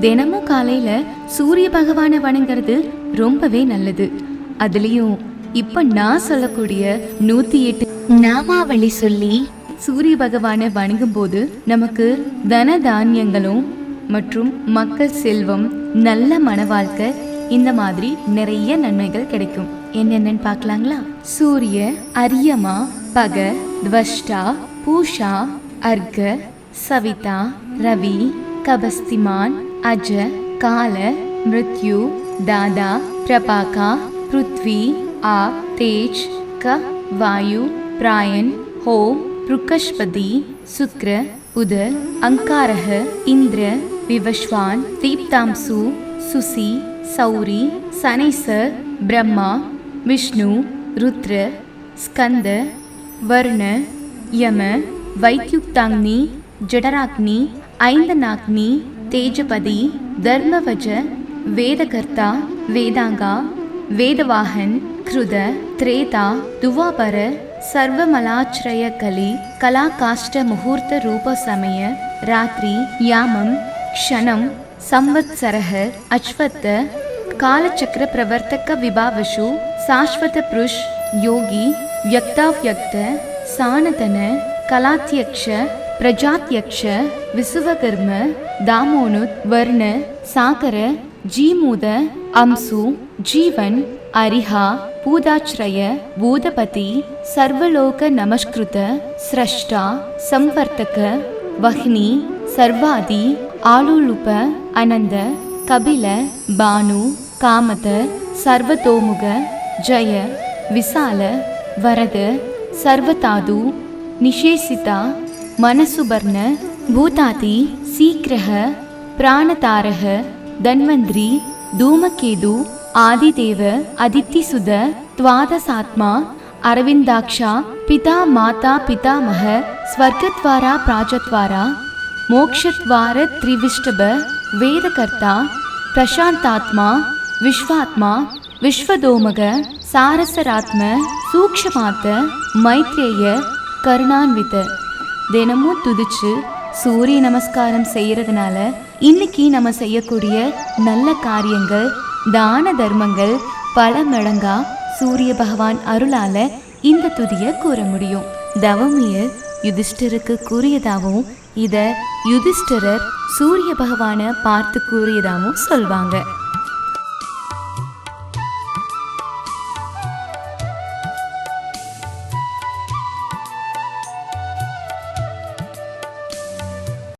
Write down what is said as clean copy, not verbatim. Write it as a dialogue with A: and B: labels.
A: தினமும் காலையில சூரிய பகவானை வணங்குறது ரொம்பவே நல்லது. அதுலயும் இப்ப நான் சொல்லக்கூடிய 108 நாமாவளி சொல்லி சூரிய பகவானை வணங்கும் போது நமக்கு தன தானியங்களும் மற்றும் மக்கள் செல்வம், நல்ல மன வாழ்க்கை, இந்த மாதிரி நிறைய நன்மைகள் கிடைக்கும். என்னென்னு பார்க்கலாங்களா? சூரிய, அரியமா, பக, துவஷ்டா, பூஷா, அர்க, சவிதா, ரவி, கபஸ்திமான், அஜ, கால, மிருத்யு, தாதா, பிரபாகா, பிருத்வி, ஆ, தேஜ், க, வாயு, பிராயன், ஹோ, ருக்கஷ்பதி, சுக்ர, புத, அங்காரக, இந்திர, விவஸ்வான், தீப்தாம்சு, சுசி, சௌரி, சனைசர், பிரம்மா, விஷ்ணு, ருத்ர, ஸ்கந்த, வர்ண, யம, வைத்யுக்தாக்னி, ஜடராக்னி, ஐந்தனாக்னி, தேஜபதி, தர்மவஜ, வேதகர்த்தா, வேதாங்கா, வேதவாகன், கிருத, திரேதா, துவாபர, சர்வமலாச்ரய கலி, கலாகாஷ்ட முகூர்த்த ரூப சமய, ராத்திரி, யாமம், க்ஷணம், சம்வத்சரஹ, அச்வத்த, காலச்சக்கர பிரவர்த்தக விபாவஷு, சாஸ்வத புருஷ், யோகி, வியக்தாவ்யக்த, சானதன, கலாத்யக்ஷ, பிரஜாத்யக்ஷ, விசுவகர்ம, தாமோனுத், வர்ண, சாகர, ஜீமூத, அம்சு, ஜீவன், அரிஹா, பூதாச்ரய, பூதபதி, சர்வலோக நமஸ்கிருத, ஸ்ரஷ்டா, சம்வர்த்தக, வஹ்னி, சர்வாதி, ஆளுலுப, அனந்த, கபில, பானு, காமத, சர்வதோமுக, ஜய, விசால, வரத, சர்வதாது, நிஷேசிதா, மனசுபர்ண, பூதாதி, சீக்கிரஹ, பிராணதாரஹ, தன்வந்திரி, தூமகேது, ஆதிதேவ, அதித்திசுத, துவாதசாத்மா, அரவிந்தாக்ஷா, பிதா மாதா பிதாமக, ஸ்வர்கத்வாரா பிராஜத்வாரா, மோக்ஷத்வார த்ரிவிஷ்டப, வேதகர்த்தா, பிரசாந்தாத்மா, விஸ்வாத்மா, விஸ்வதோமக, சாரசராத்ம, சூக்ஷமாத்த, மைத்ரேய, கருணான்வித. தினமும் துதிச்சு சூரிய நமஸ்காரம் செய்யறதுனால இன்னைக்கு நம்ம செய்யக்கூடிய நல்ல காரியங்கள், தான தர்மங்கள் பல மடங்கா சூரிய பகவான் அருளால இந்த துதியை கூற முடியும். தவமியர் யுதிஷ்டருக்கு கூறியதாகவும் இத யுதிஷ்டரர் சூரிய பகவானை பார்த்து கூறியதாகவும் சொல்வாங்க.